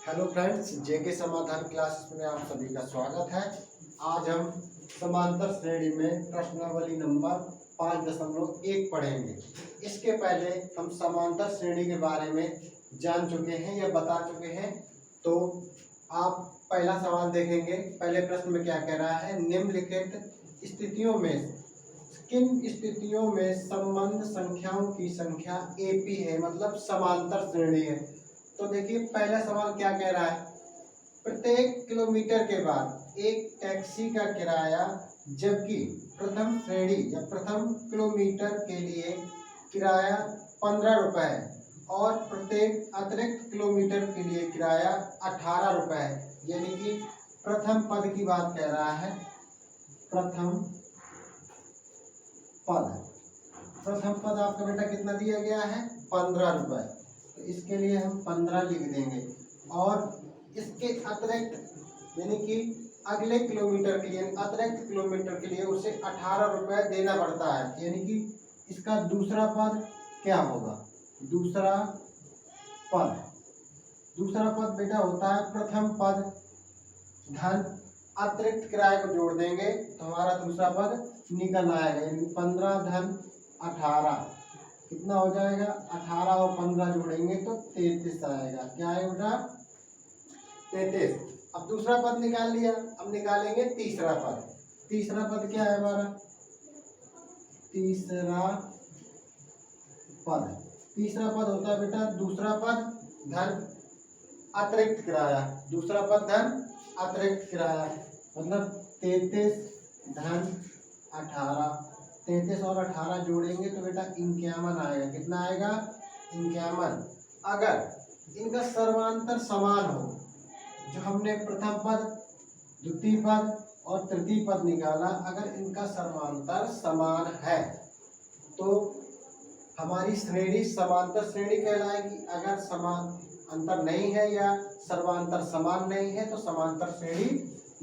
Hello friends, जेके समाधान class में आप सभी का स्वागत है। आज हम समांतर श्रेणी में प्रश्नावली नंबर 5.1 पढ़ेंगे। इसके पहले हम समांतर श्रेणी के बारे में जान चुके हैं या बता चुके हैं, तो आप पहला सवाल देखेंगे। पहले प्रश्न में क्या कह रहा है, निम्नलिखित स्थितियों में किन स्थितियों में संबंध संख्याओं की संख्या एपी है, मतलब समांतर श्रेणी है। तो देखिए पहला सवाल क्या कह रहा है, प्रत्येक किलोमीटर के बाद एक टैक्सी का किराया जबकि प्रथम श्रेणी या प्रथम किलोमीटर के लिए किराया 15 रुपये है और प्रत्येक अतिरिक्त किलोमीटर के लिए किराया 18 रुपये है। यानी कि प्रथम पद की बात कह रहा है। प्रथम पद आपका बेटा कितना दिया गया है, 15 रुपये। तो इसके लिए हम 15 लिख देंगे और इसके अतिरिक्त यानी कि अगले किलोमीटर के लिए, अतिरिक्त किलोमीटर के लिए उसे 18 रुपये देना पड़ता है। यानी कि इसका दूसरा पद क्या होगा, दूसरा पद बेटा होता है प्रथम पद धन अतिरिक्त किराए को जोड़ देंगे तो हमारा दूसरा पद निकल आएगा। यानी 15 धन 18 कितना हो जाएगा, 18 और 15 जोड़ेंगे तो 33 आएगा। क्या है बेटा, 33। अब दूसरा पद निकाल लिया, अब निकालेंगे तीसरा पद। तीसरा पद क्या है हमारा, तीसरा पद होता है बेटा दूसरा पद धन अतिरिक्त किराया। दूसरा पद धन अतिरिक्त किराया मतलब 33 धन 18, 33 और 18 जोड़ेंगे तो बेटा 51 आएगा। कितना आएगा, 51। अगर इनका सर्वांतर समान हो, जो हमने प्रथम पद, द्वितीय पद और तृतीय पद निकाला, अगर इनका सर्वांतर समान है तो हमारी श्रेणी समांतर श्रेणी कहलाएगी। अगर समान अंतर नहीं है या सर्वांतर समान नहीं है तो समांतर श्रेणी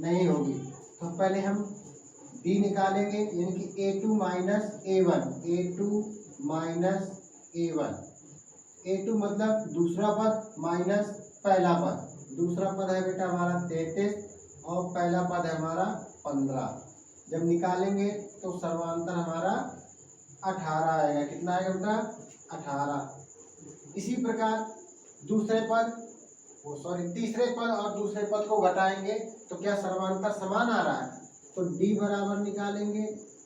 नहीं होगी। तो पहले हम डी निकालेंगे, यानी कि A2 minus A1, A2 minus A1। A2 मतलब दूसरा पद माइनस पहला पद। दूसरा पद है बेटा हमारा 33 और पहला पद है हमारा 15। जब निकालेंगे तो सर्वांतर हमारा 18 आएगा। कितना आएगा बेटा, 18। इसी प्रकार तीसरे पद और दूसरे पद को घटाएंगे तो क्या सर्वांतर समान आ रहा है, तो D बराबर निकालेंगे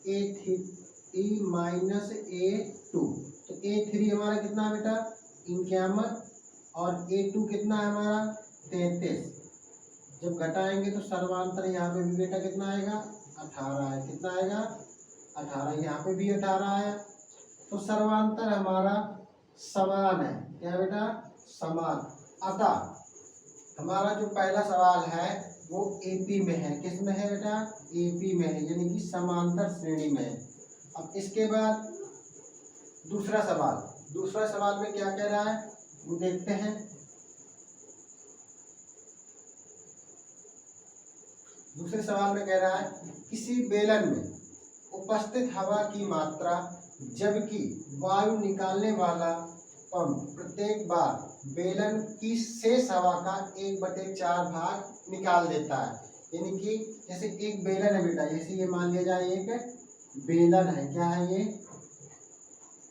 A3 माइनस A2। तो A3 हमारा कितना है बेटा, 51 और A2 कितना है हमारा 33। जब घटाएंगे तो सर्वांतर यहाँ पे भी बेटा कितना आएगा, 18 है। कितना आएगा, 18। यहाँ पे भी 18 आया। तो सर्वांतर हमारा समान है। क्या बेटा, समान। अतः हमारा जो पहला सवाल है वो एपी में है। किस में है बेटा, एपी में है, यानी कि समांतर श्रेणी में है। अब इसके बाद दूसरा सवाल में क्या कह रहा है वो देखते हैं। दूसरे सवाल में कह रहा है, किसी बेलन में उपस्थित हवा की मात्रा जबकि वायु निकालने वाला पंप प्रत्येक बार बेलन की शेष हवा का 1/4 भाग निकाल देता है। यानी कि जैसे एक बेलन है बेटा, जैसे ये मान लिया जाए एक बेलन है। क्या है ये,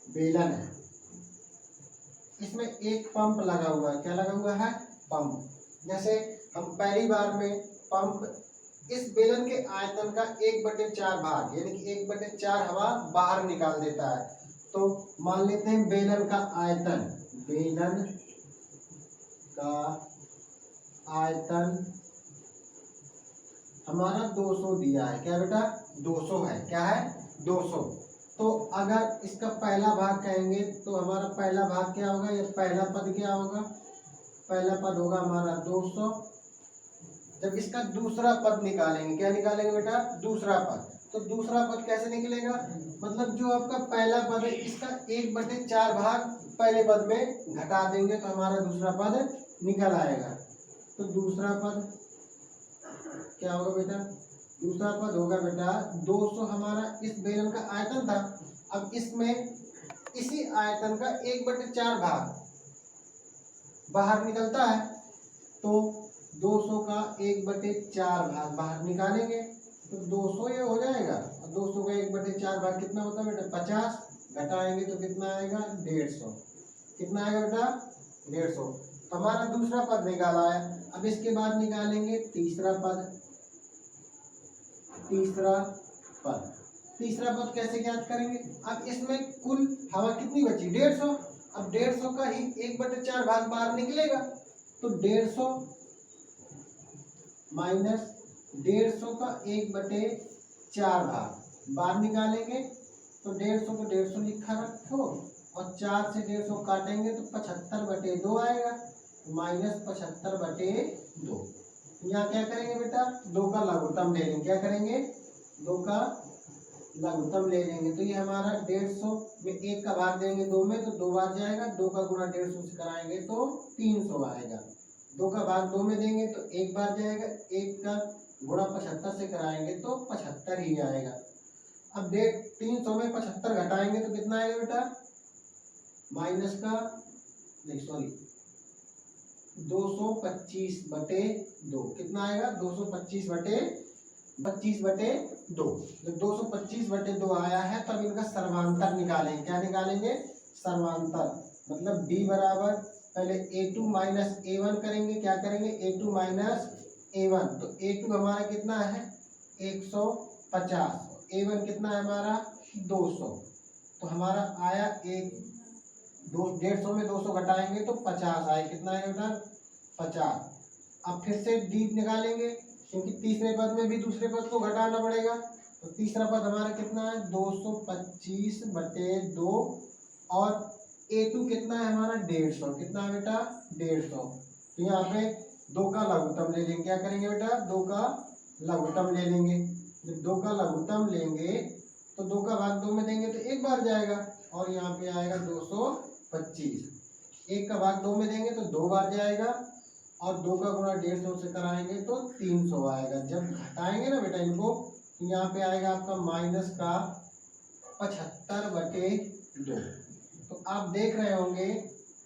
बेलन है। इसमें एक पंप लगा हुआ है। क्या लगा हुआ है, पंप। जैसे हम पहली बार में पंप इस बेलन के आयतन का 1/4 भाग यानी कि 1/4 हवा बाहर निकाल देता है। तो मान लेते हैं बेलन का आयतन हमारा 200 दिया है। क्या बेटा, 200 है। क्या है, 200। तो अगर इसका पहला भाग कहेंगे तो हमारा पहला भाग क्या होगा, या पहला पद क्या होगा, पहला पद होगा हमारा 200। जब इसका दूसरा पद निकालेंगे, क्या निकालेंगे बेटा, दूसरा पद। तो दूसरा पद कैसे निकलेगा, मतलब जो आपका पहला पद है इसका 1/4 भाग पहले पद में घटा देंगे तो हमारा दूसरा पद निकल आएगा। तो दूसरा पद क्या होगा बेटा, दूसरा पद होगा बेटा 200। हमारा इस बेलन का आयतन था, अब इसमें इसी आयतन का 1/4 भाग बाहर निकलता है तो 200 का 1/4 भाग बाहर निकालेंगे तो 200 ये हो जाएगा। और 200 का 1/4 भाग कितना होता है बेटा 50, घटाएंगे तो कितना आएगा 150। कितना आएगा बेटा 150। तो हमारा दूसरा पद निकाला है। अब इसके बाद निकालेंगे तीसरा पद। तीसरा पद कैसे ज्ञात करेंगे? अब इसमें कुल हवा कितनी बची 150। अब 150 का ही 1/4 भाग बाहर निकलेगा तो 150 माइनस 150 का 1/4 भाग बाहर निकालेंगे तो 150 को 150 लिखा रखो और 4 से 150 काटेंगे तो 75/2 आएगा, माइनस 75/2। यहाँ क्या करेंगे बेटा 2 का लघुत्तम ले लेंगे। क्या करेंगे 2 का लघुत्तम ले लेंगे तो ये हमारा 150 में 1 का भाग देंगे 2 में तो 2 बार जाएगा। 2 का गुणा 150 से कराएंगे तो 300 आएगा। 2 का भाग 2 में देंगे तो 1 बार जाएगा। 1 का गुणा 75 से कराएंगे तो 75 ही आएगा। अब देख 300 में 75 घटाएंगे तो कितना आएगा बेटा माइनस का 225/2। कितना आएगा 225/2। जब 225/2 आया है तब इनका सर्वांतर निकालेंगे। क्या निकालेंगे सर्वांतर, मतलब d बराबर पहले a2 माइनस a1 करेंगे। क्या करेंगे a2 माइनस a1 तो a2 हमारा कितना है 150, a1 कितना है हमारा 200। तो हमारा आया 150 में 200 घटाएंगे तो 50 आए। कितना आएगा बेटा 50। अब फिर से d निकालेंगे क्योंकि तीसरे पद में भी दूसरे पद को घटाना पड़ेगा। तो तीसरा पद हमारा कितना है 225/2 और a2 कितना है हमारा 150। कितना है बेटा 150। तो यहाँ पे 2 का लघुत्तम ले लेंगे। क्या करेंगे बेटा 2 का लघुत्तम ले लेंगे। जब 2 का लघुत्तम लेंगे तो 2 का भाग 2 में देंगे तो 1 बार जाएगा और यहाँ पे आएगा 225। 1 का भाग 2 में देंगे तो 2 बार जाएगा और 2 का गुणा 150 से कराएंगे तो 300 आएगा। जब घटाएंगे ना बेटा इनको तो यहाँ पे आएगा आपका माइनस का 75/2। तो आप देख रहे होंगे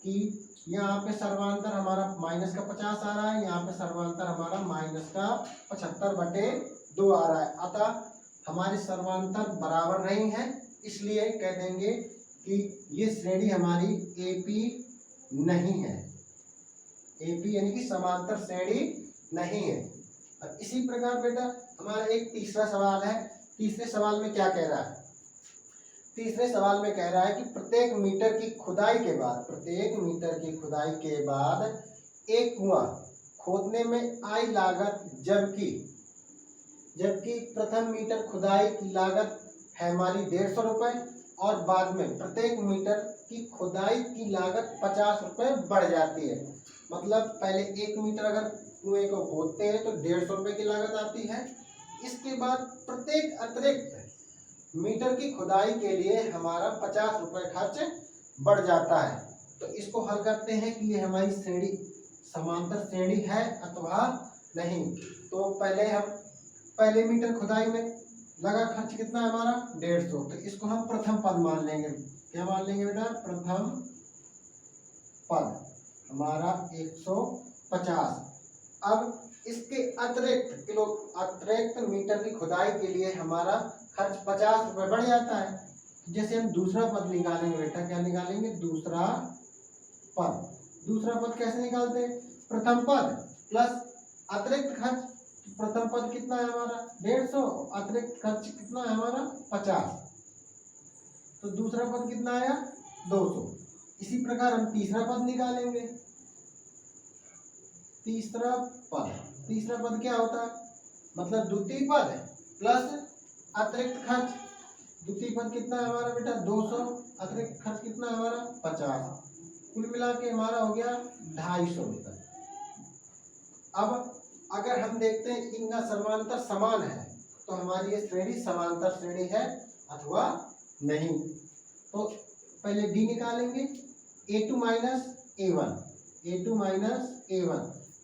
कि यहाँ पे सर्वांतर हमारा माइनस का 50 आ रहा है, यहाँ पे सर्वांतर हमारा माइनस का 75/2 आ रहा है। अतः हमारे सर्वांतर बराबर नहीं है, इसलिए कह देंगे कि ये श्रेणी हमारी एपी नहीं है। एपी यानी कि समांतर श्रेणी नहीं है। अब इसी प्रकार बेटा हमारा एक तीसरा सवाल है। तीसरे सवाल में क्या कह रहा है? तीसरे सवाल में कह रहा है कि प्रत्येक मीटर की खुदाई के बाद एक कुआं खोदने में आई लागत, जबकि प्रथम मीटर खुदाई की लागत है हमारी 150 रुपए और बाद में प्रत्येक मीटर की खुदाई की लागत 50 रुपए बढ़ जाती है। मतलब पहले 1 मीटर अगर कुएं को खोदते हैं तो 150 रुपए की लागत आती है। इसके बाद प्रत्येक अतिरिक्त मीटर की खुदाई के लिए हमारा 50 रुपए खर्च बढ़ जाता है। तो इसको हल करते हैं कि ये हमारी श्रेणी समांतर श्रेणी है अथवा नहीं। तो पहले मीटर खुदाई में लगा खर्च कितना है हमारा 150। तो इसको हम प्रथम पद मान लेंगे। क्या मान लेंगे बेटा प्रथम पद हमारा 150। अब इसके अतिरिक्त मीटर की खुदाई के लिए हमारा खर्च 50 रुपए बढ़ जाता है। जैसे हम दूसरा पद निकालेंगे बेटा, क्या निकालेंगे दूसरा पद कैसे निकालते हैं? प्रथम पद प्लस अतिरिक्त खर्च। प्रथम पद कितना है हमारा 150, अतिरिक्त खर्च कितना है हमारा 50, तो दूसरा पद कितना आया 200। इसी प्रकार हम तीसरा पद निकालेंगे। तीसरा पद क्या होता है? मतलब द्वितीय पद प्लस अतिरिक्त खर्च। द्वितीय पद कितना है हमारा बेटा 200, अतिरिक्त खर्च कितना है हमारा 50, कुल मिला के हमारा हो गया 250 रुपये। अब अगर हम देखते हैं इनका समांतर समान है तो हमारी ये श्रेणी समांतर श्रेणी है अथवा नहीं। तो पहले डी निकालेंगे a2 माइनस a1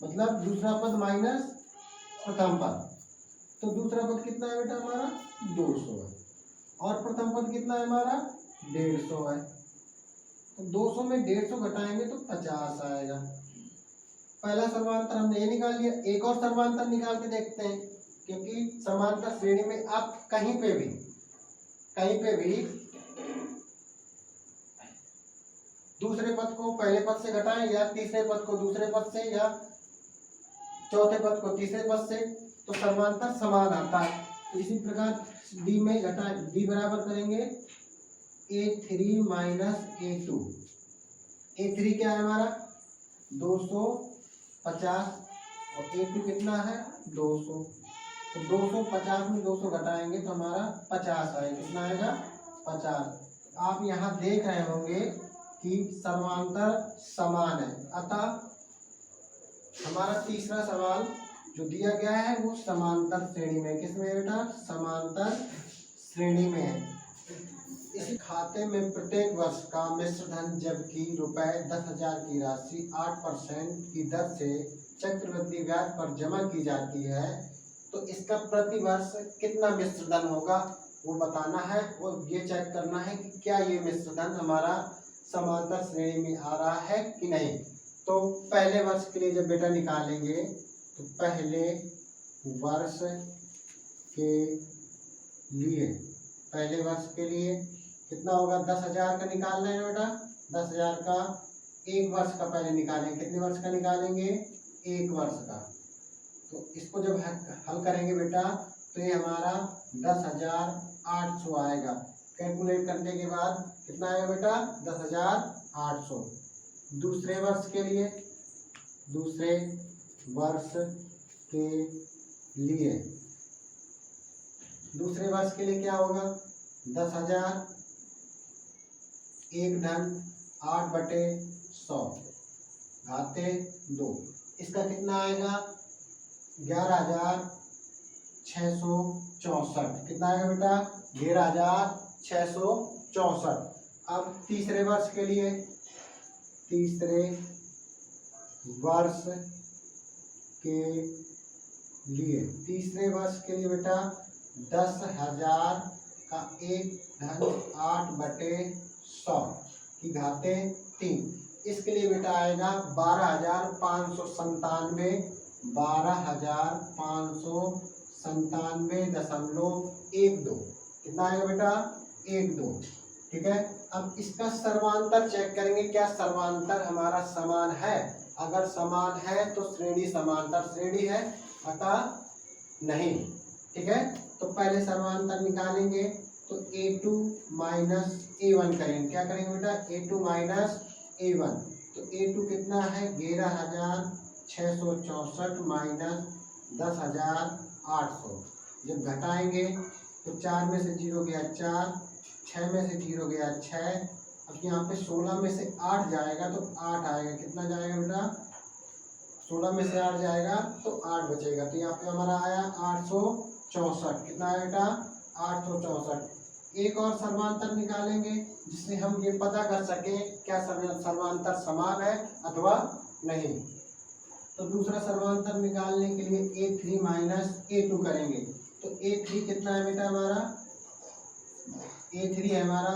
मतलब दूसरा पद माइनस प्रथम पद। तो दूसरा पद कितना है बेटा हमारा 200 है और प्रथम पद कितना है हमारा 150 है। तो 200 में 150 घटाएंगे तो 50 आएगा। पहला समांतर हमने ये निकाल लिया, एक और समांतर निकाल के देखते हैं, क्योंकि समांतर श्रेणी में आप कहीं पे भी दूसरे पद को पहले पद से घटाएं या तीसरे पद को दूसरे पद से या चौथे पद को तीसरे पद से, तो समांतर समान आता है। तो इसी प्रकार डी में घटाएं, डी बराबर करेंगे A3 माइनस A2। A3 क्या है हमारा 250 और A2 कितना है 200। तो 250 में 200 घटाएंगे तो हमारा 50 आएगा। कितना आएगा 50। आप यहाँ देख रहे होंगे कि समांतर समान है, अतः हमारा तीसरा सवाल जो दिया गया है वो समांतर श्रेणी में, किसमें है बेटा समांतर श्रेणी में है। इस खाते में प्रत्येक वर्ष का मिश्र धन जबकि ₹10,000 की राशि 8% की दर से चक्रवृद्धि ब्याज पर जमा की जाती है, तो इसका प्रति वर्ष कितना मिश्र धन होगा वो बताना है और ये चेक करना है कि क्या ये मिश्र धन हमारा समांतर श्रेणी में आ रहा है कि नहीं। तो पहले वर्ष के लिए जब बेटा निकालेंगे तो पहले वर्ष के लिए कितना होगा 10,000 का निकालना है बेटा। 10,000 का एक वर्ष का पहले निकालेंगे, कितने वर्ष का निकालेंगे एक वर्ष का। तो इसको जब हल करेंगे बेटा तो ये हमारा 10,800 आएगा। कैलकुलेट करने के बाद कितना आएगा बेटा 10,800। दूसरे वर्ष के लिए क्या होगा 10,000 एक धन 8/100 घाते 2, इसका कितना आएगा 11,664। कितना आएगा बेटा 11,664। अब तीसरे वर्ष के लिए बेटा 10,000 का एक धन 8/100 की घाते 3, इसके लिए बेटा आएगा 12,597 12,597.12। कितना आएगा बेटा 12। ठीक है। अब इसका सर्वांतर चेक करेंगे, क्या सर्वांतर हमारा समान है। अगर समान है तो श्रेणी समांतर श्रेणी है, अतः नहीं। ठीक है। तो पहले सर्वांतर निकालेंगे तो A2 माइनस A1 करेंगे। क्या करेंगे बेटा A2 माइनस A1। तो A2 कितना है 11,664 माइनस 10,800। जब घटाएंगे तो 4 में से 0 गया 4, 6 में से 0 गया 6। अब यहाँ पे 16 में से 8 जाएगा तो 8 आएगा। कितना जाएगा बेटा 16 में से 8 जाएगा तो 8 बचेगा। तो यहाँ पे हमारा आया 864। कितना आया बेटा 864। एक और सर्वांतर निकालेंगे जिससे हम ये पता कर सकें क्या सर्वांतर समान है अथवा नहीं। तो दूसरा सर्वांतर निकालने के लिए A3 माइनस A2 करेंगे। तो A3 कितना है बेटा हमारा A3 है हमारा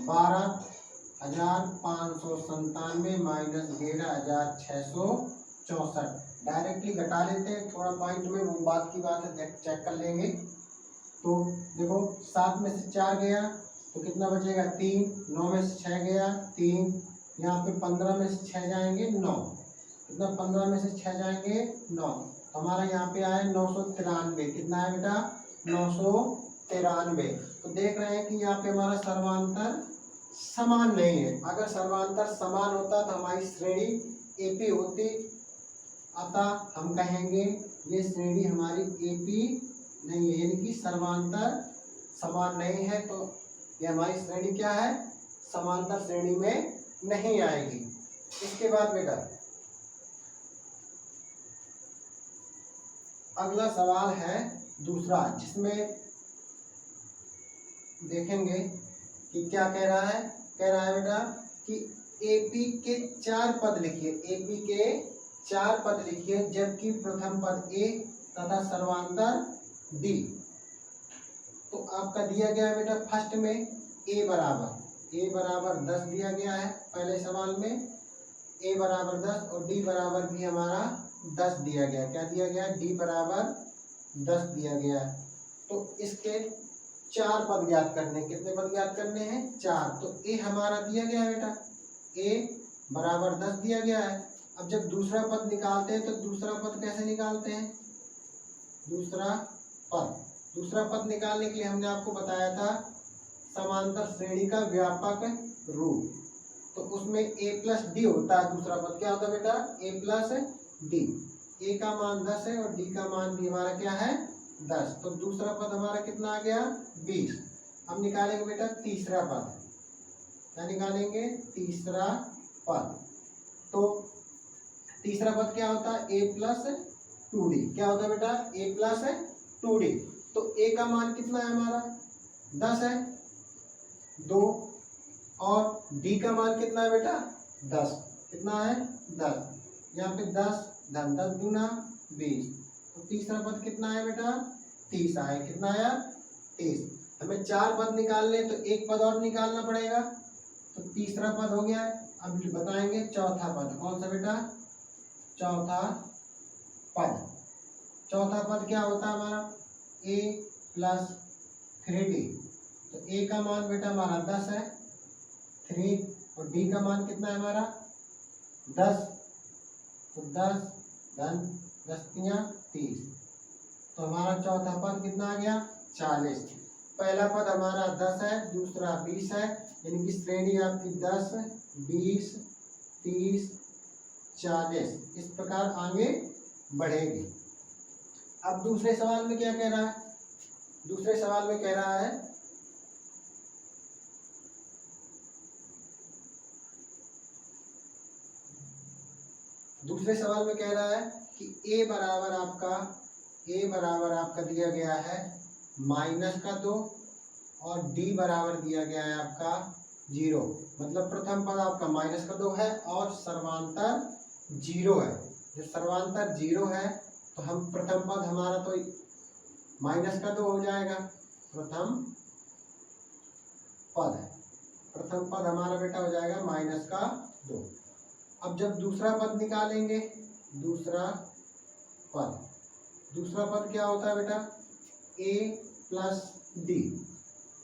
12,597 माइनस 11,664। डायरेक्टली घटा लेते हैं, थोड़ा पॉइंट में वो बात की बात है, चेक कर लेंगे। तो देखो 7 में से 4 गया तो कितना बचेगा 3, 9 में से 6 गया 3, यहाँ पे 15 में से 6 जाएंगे 9। कितना 15 में से 6 जाएंगे 9। तो हमारा यहाँ पे आया 993। कितना है बेटा 993। तो देख रहे हैं कि यहाँ पे हमारा सर्वांतर समान नहीं है। अगर सर्वांतर समान होता तो हमारी श्रेणी AP होती, अतः हम कहेंगे ये श्रेणी हमारी AP नहीं है, यानी कि सर्वांतर समान नहीं है। तो ये हमारी श्रेणी क्या है समांतर श्रेणी में नहीं आएगी। इसके बाद बेटा अगला सवाल है दूसरा, जिसमें देखेंगे कि क्या कह रहा है। कह रहा है बेटा कि AP के 4 पद लिखिए। AP के 4 पद लिखिए जबकि प्रथम पद A तथा सर्वांतर D। तो आपका दिया गया है बेटा फर्स्ट में A बराबर 10 दिया गया है पहले सवाल में। a बराबर 10 और d बराबर भी हमारा 10 दिया गया। क्या दिया गया? d बराबर 10 दिया गया। तो इसके 4 पद ज्ञात करने। कितने पद ज्ञात करने हैं? 4। तो a हमारा दिया गया है बेटा, a बराबर 10 दिया गया है। अब जब दूसरा पद निकालते हैं तो दूसरा पद कैसे निकालते हैं? दूसरा पद निकालने के लिए हमने आपको बताया था समांतर श्रेणी का व्यापक रूप। तो उसमें a प्लस डी होता है। दूसरा पद क्या होता है बेटा? a plus D. a का मान 10 है और d का मान भी हमारा क्या है? 10। तो दूसरा पद हमारा कितना आ गया? 20। अब निकालेंगे बेटा तीसरा पद। क्या निकालेंगे? तीसरा पद। तो तीसरा पद क्या होता है? a plus 2d। क्या होता है बेटा? a plus 2d। तो a का मान कितना है हमारा? 10 है, 2। और d का मान कितना है बेटा? 10। कितना है? 10। यहाँ पे 10 धन 10 गुना 20। तो तीसरा पद कितना है बेटा? 30 आया। कितना आया? 30। हमें 4 पद निकालने, तो एक पद और निकालना पड़ेगा। तो तीसरा पद हो गया। अब बताएंगे चौथा पद। कौन सा बेटा? चौथा पद। चौथा पद क्या होता है हमारा? a plus 3d। तो a का मान बेटा हमारा 10 है, 3। और d का मान कितना है हमारा? 10। तो 10 धन 10 30। तो हमारा चौथा पद कितना आ गया? 40। पहला पद हमारा 10 है, दूसरा 20 है, यानी कि श्रेणी आपकी 10, 20, 30, 40 इस प्रकार आगे बढ़ेगी। अब दूसरे सवाल में क्या कह रहा है? दूसरे सवाल में कह रहा है कि a बराबर आपका दिया गया है -2 और d बराबर दिया गया है आपका 0। मतलब प्रथम पद आपका -2 है और सर्वांतर 0 है। जब सर्वांतर 0 है तो हम प्रथम पद हमारा तो -2 हो जाएगा। प्रथम पद हमारा बेटा हो जाएगा -2। अब जब दूसरा पद निकालेंगे, दूसरा पद क्या होता है बेटा? a plus D.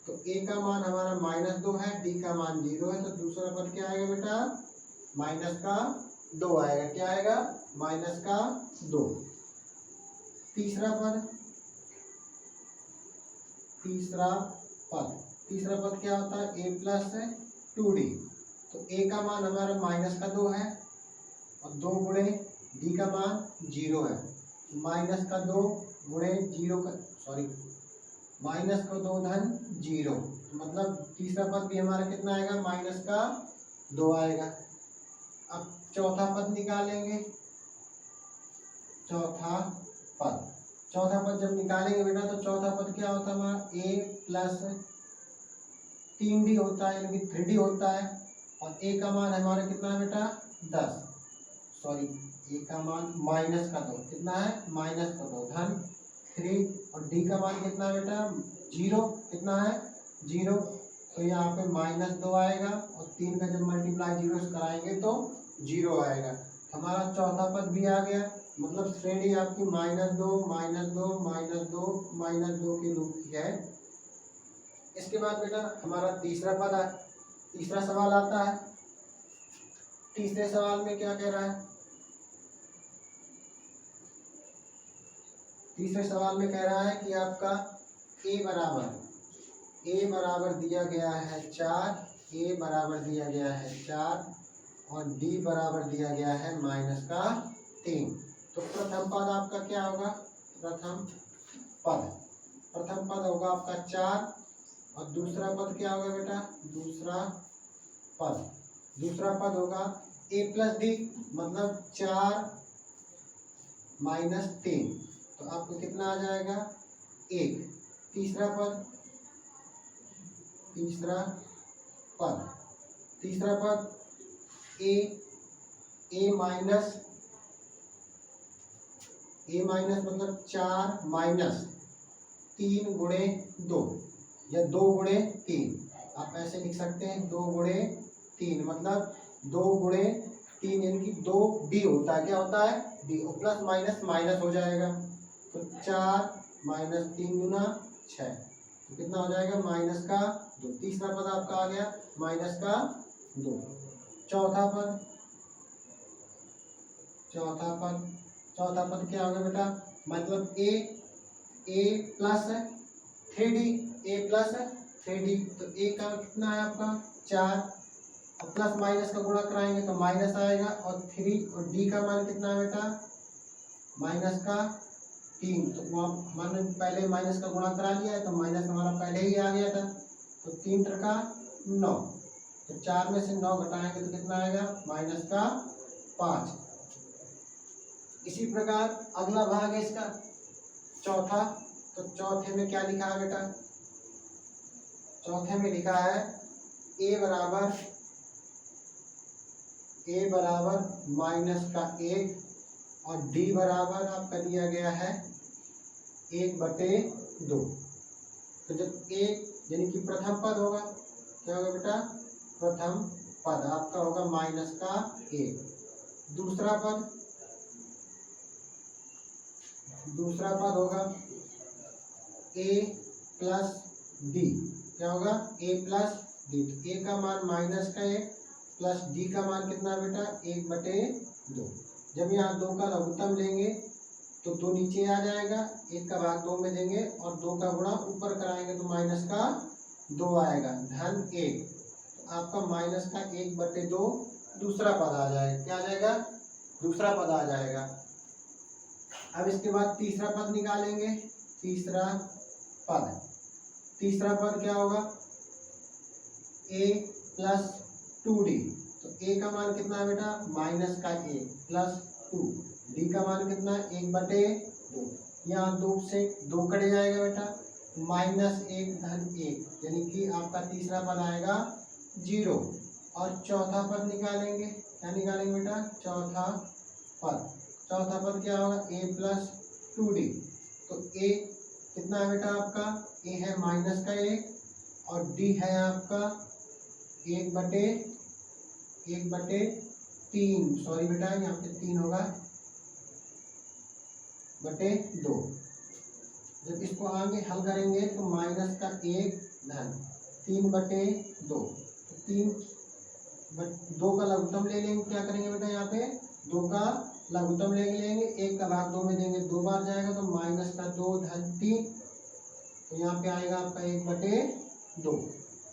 तो a का मान हमारा -2 है, d का मान 0 है। तो दूसरा पद क्या आएगा बेटा? -2 आएगा। क्या आएगा? -2। तीसरा पद क्या होता है? a plus 2d। तो a का मान हमारा -2 है और 2 गुणे d का मान 0 है। -2 गुणे 0 का -2 धन 0। मतलब तीसरा पद भी हमारा कितना आएगा? -2 आएगा। अब चौथा पद निकालेंगे। चौथा पद जब निकालेंगे बेटा तो चौथा पद क्या होता है हमारा? a प्लस 3d होता है, यानी कि 3d होता है। और a का मान हमारा कितना है बेटा? 10। a का मान -2 कितना है? -2 धन 3। और d का मान कितना है बेटा? 0। कितना है? 0। तो यहाँ पे -2 आएगा और 3 का जब मल्टीप्लाई 0 से कराएंगे तो 0 आएगा। हमारा चौथा पद भी आ गया। मतलब श्रेणी आपकी -2, -2, -2, -2 के रूप की है। इसके बाद बेटा हमारा तीसरा सवाल आता है। तीसरे सवाल में क्या कह रहा है? तीसरे सवाल में कह रहा है कि आपका a बराबर दिया गया है 4, a बराबर दिया गया है 4 और d बराबर दिया गया है -3। तो प्रथम पद आपका क्या होगा? प्रथम पद होगा आपका 4 और दूसरा पद क्या होगा बेटा? दूसरा पद होगा a प्लस डी, मतलब 4 -3। तो आपको कितना आ जाएगा? 1। तीसरा पद a माइनस मतलब 4 -3 गुणे 2 या 2 गुणे 3। आप ऐसे लिख सकते हैं 2 गुणे 3 मतलब 2 गुणे 3 यानी कि 2d होता है, क्या होता है d, और प्लस माइनस माइनस हो जाएगा, तो 4 माइनस 3 गुना 6, तो कितना हो जाएगा माइनस का 2। तीसरा पद आपका आ गया माइनस का 2। चौथा पद, चौथा पद क्या होगा बेटा, मतलब a plus 3d, a plus 3d, तो a का कितना है आपका 4, और प्लस माइनस का गुणा कराएंगे तो माइनस आएगा, और 3 और d का मान कितना है बेटा माइनस का 3, तो हमने पहले माइनस का गुणा करा लिया है तो माइनस हमारा पहले ही आ गया था, तो 3 त्रिका 9, तो 4 में से 9 घटाएंगे तो कितना आएगा माइनस का 5। इसी प्रकार अगला भाग है इसका चौथा, तो चौथे में क्या लिखा है बेटा, चौथे में लिखा है a बराबर माइनस का 1 और d बराबर आपका दिया गया है 1/2। तो जब एक यानी कि प्रथम पद होगा, क्या होगा बेटा, प्रथम पद आपका होगा माइनस का 1। दूसरा पद होगा a प्लस d, क्या होगा a प्लस d, तो a का मान माइनस का 1 प्लस d का मान कितना बेटा 1/2। जब यहाँ 2 का लघुत्तम लेंगे तो 2 नीचे आ जाएगा, 1 का भाग 2 में देंगे और 2 का गुणा ऊपर कराएंगे तो माइनस का 2 आएगा, धन 1, तो आपका माइनस का 1/2 दूसरा पद आ जाएगा, क्या आ जाएगा दूसरा पद आ जाएगा। अब इसके बाद तीसरा पद निकालेंगे, तीसरा पद क्या होगा a प्लस 2d, तो a का मान कितना है बेटा माइनस का 1 प्लस 2, d का मान कितना है 1/2, यहाँ 2 से 2 कट जाएगा बेटा, -1 धन 1, यानी कि आपका तीसरा पद आएगा 0। और चौथा पद निकालेंगे, क्या निकालेंगे बेटा चौथा पद क्या होगा a प्लस 2d, तो a कितना है बेटा आपका a है माइनस का 1 और d है आपका 1/3, सॉरी बेटा यहाँ पे 3 होगा /2। जब इसको आगे हल करेंगे तो माइनस का 1 धन 3/2, 2 का लघुत्तम ले लेंगे, क्या करेंगे बेटा यहाँ पे 2 का लघुत्तम लेंगे, 1 का भाग 2 में देंगे 2 बार जाएगा तो माइनस का 2 धन 3, तो यहाँ पे आएगा आपका 1/2,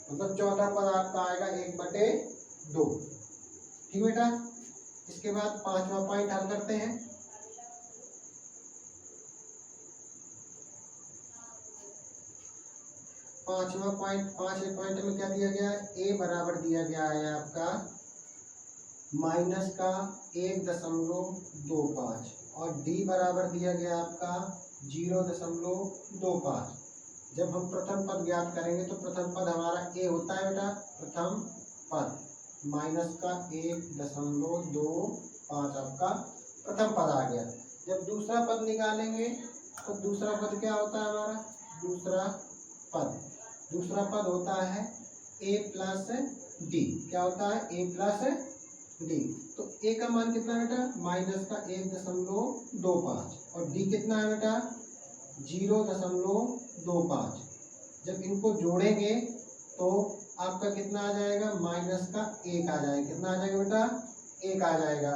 मतलब चौथा पद आपका आएगा 1/2। ठीक बेटा। इसके बाद पांचवा पॉइंट हल करते हैं। पांचवा पॉइंट, पांचवें पॉइंट में क्या दिया गया है, a बराबर दिया गया है आपका माइनस का 1.25 और d बराबर दिया गया आपका 0.25। जब हम प्रथम पद ज्ञात करेंगे तो प्रथम पद हमारा a होता है बेटा, प्रथम पद माइनस का 1.25 आपका प्रथम पद आ गया। जब दूसरा पद निकालेंगे तो दूसरा पद क्या होता है हमारा, दूसरा पद होता है a प्लस डी, क्या होता है a प्लस डी। तो a का मान कितना है बेटा, माइनस का 1.25 और d कितना है बेटा 0.25। जब इनको जोड़ेंगे तो आपका कितना आ जाएगा, माइनस का 1 आ जाएगा, कितना आ जाएगा बेटा 1 आ जाएगा।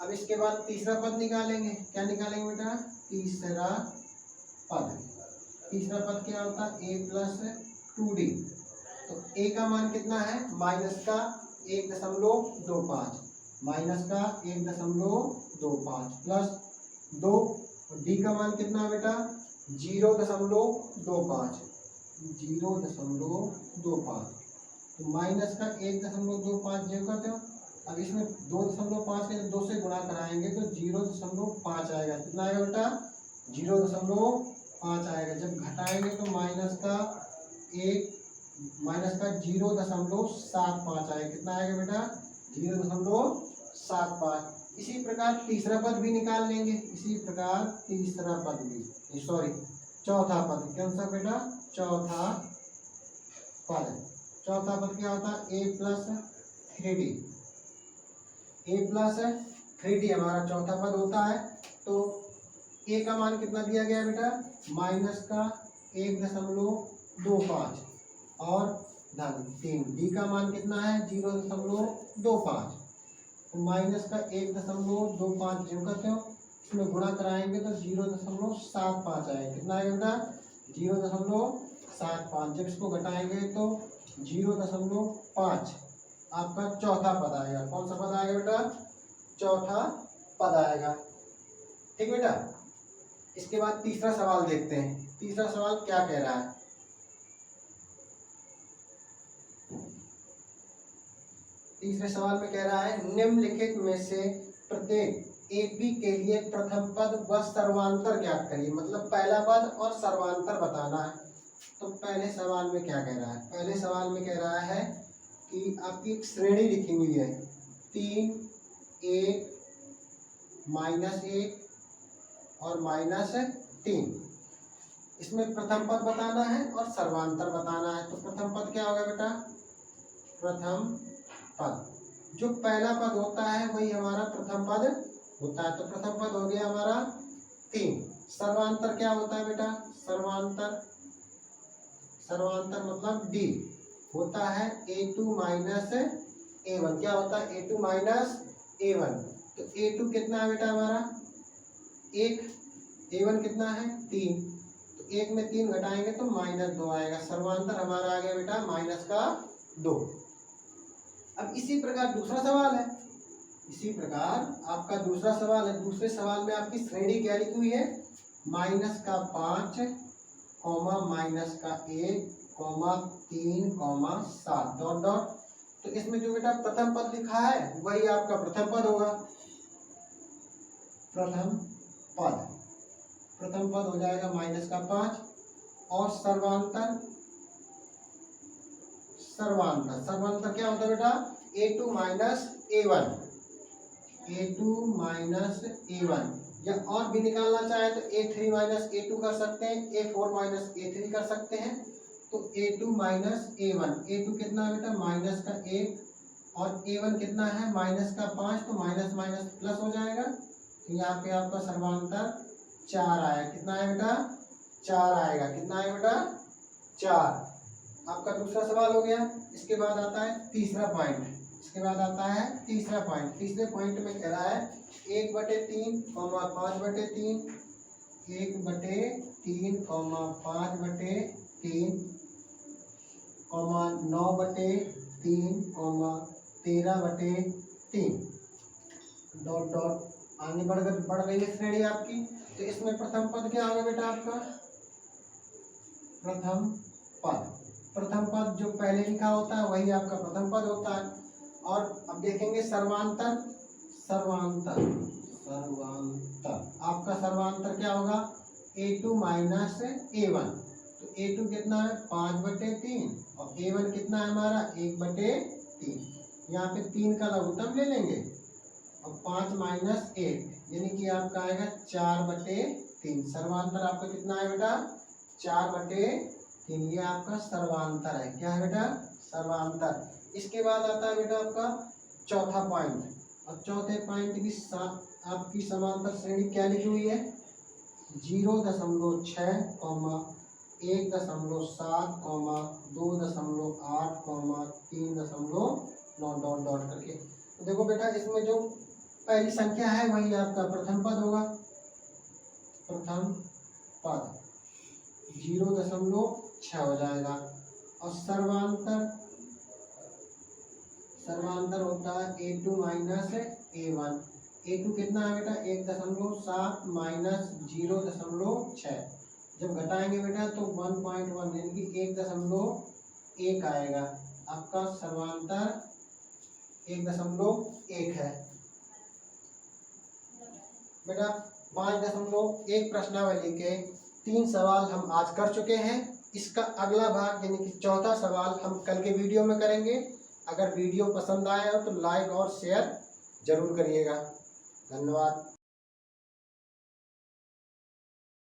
अब इसके बाद तीसरा पद निकालेंगे, क्या निकालेंगे बेटा, तीसरा पद क्या होता है a प्लस 2d। तो a का मान कितना है, माइनस का 1.25, माइनस का 1.25 प्लस 2 और d का मान कितना है बेटा 0.25, तो माइनस का 1.25 जो करते हो। अब इसमें 2.5 के 2 से गुणा कराएंगे तो 0.5 आएगा, कितना आएगा बेटा 0.5 आएगा। जब घटाएंगे तो माइनस का 0.75 आएगा, कितना आएगा बेटा 0.75। इसी प्रकार तीसरा पद भी निकाल लेंगे, चौथा पद कौन सा बेटा, चौथा पद क्या होता है a plus 3d। A plus 3d हमारा चौथा पद होता है। तो ए का मान कितना दिया गया बेटा, माइनस का 1.25 और धन 3। डी का मान कितना है, 0.25। तो माइनस का 1.25 जो करते हो इसमें गुणा कराएंगे तो 0.75 आएगा। कितना आएगा बेटा, 0.75। जब इसको घटाएंगे तो 0.5 आपका चौथा पद आएगा। कौन सा पद आएगा बेटा, चौथा पद आएगा। ठीक बेटा। इसके बाद तीसरा सवाल देखते हैं। तीसरा सवाल क्या कह रहा है, तीसरे सवाल में कह रहा है निम्नलिखित में से प्रत्येक एक भी के लिए प्रथम पद व सर्वांतर ज्ञात करिए। मतलब पहला पद और सर्वांतर बताना है। तो पहले सवाल में क्या कह रहा है, पहले सवाल में कह रहा है कि आपकी एक श्रेणी लिखी हुई है 3, 1, -1 और -3। इसमें प्रथम पद बताना है और सर्वांतर बताना है। तो प्रथम पद क्या होगा बेटा, प्रथम पद जो पहला पद होता है वही हमारा प्रथम पद होता है। तो प्रथम पद हो गया हमारा 3। सर्वांतर क्या होता है बेटा, सर्वांतर मतलब डी होता है a2 - a1। क्या होता है, a2 - a1। तो a2 कितना है बेटा हमारा 1, a1 कितना है 3। तो 1 में 3 घटाएंगे तो -2 आएगा। सर्वांतर हमारा आ गया बेटा -2। अब इसी प्रकार दूसरा सवाल है, इसी प्रकार आपका दूसरा सवाल है। दूसरे सवाल में आपकी श्रेणी क्या लिखी हुई है, -5, -1, -3, 7 डॉट डॉट। तो इसमें जो बेटा प्रथम पद लिखा है वही आपका प्रथम पद होगा। प्रथम पद हो जाएगा -5 और सर्वांतर क्या होता है बेटा, a2 - a1। या और भी निकालना चाहे तो a3 - a2 कर सकते हैं, a4 - a3 कर सकते हैं। तो a2 - a1, a2 कितना है बेटा -1 और a1 कितना है -5। तो माइनस माइनस प्लस हो जाएगा। तो यहाँ पे आपका सर्वांतर 4 आएगा। कितना है बेटा, 4 आएगा। कितना है बेटा, 4। आपका दूसरा सवाल हो गया। इसके बाद आता है तीसरा पॉइंट। तीसरे पॉइंट में कह रहा है 1/3, 5/3, 1/3, 5/3, 9/3, 13/3 डॉट डॉट आगे बढ़ रही है श्रेणी आपकी। तो इसमें प्रथम पद क्या होगा बेटा आपका, प्रथम पद जो पहले लिखा होता है वही आपका प्रथम पद होता है। और अब देखेंगे सर्वांतर आपका सर्वांतर क्या होगा, a2 - a1। तो a2 कितना है 5/3 और a1 कितना है हमारा 1/3। यहाँ पे 3 का लघुत्तम ले लेंगे और 5 - 1 यानी कि आपका आएगा 4/3। सर्वांतर आपका कितना है बेटा, 4/3। ये आपका सर्वांतर है। क्या है बेटा, सर्वांतर। इसके बाद आता है बेटा आपका चौथा पॉइंट। और चौथे पॉइंट की आपकी समांतर श्रेणी क्या लिखी हुई है, 0.6, 1.7, 2.8, 3.9 डॉट डॉट करके। तो देखो बेटा इसमें जो पहली संख्या है वही आपका प्रथम पद होगा। प्रथम पद 0.6 हो जाएगा। और सर्वांतर होता है a2 - a1। a2 कितना है बेटा 1.7 - 0.6। जब घटाएंगे बेटा तो 1.1 यानी कि 1.1 आएगा। आपका सर्वांतर 1.1 है बेटा। 5.1 प्रश्नावली के 3 सवाल हम आज कर चुके हैं। इसका अगला भाग यानी कि चौथा सवाल हम कल के वीडियो में करेंगे। अगर वीडियो पसंद आया हो तो लाइक और शेयर जरूर करिएगा। धन्यवाद।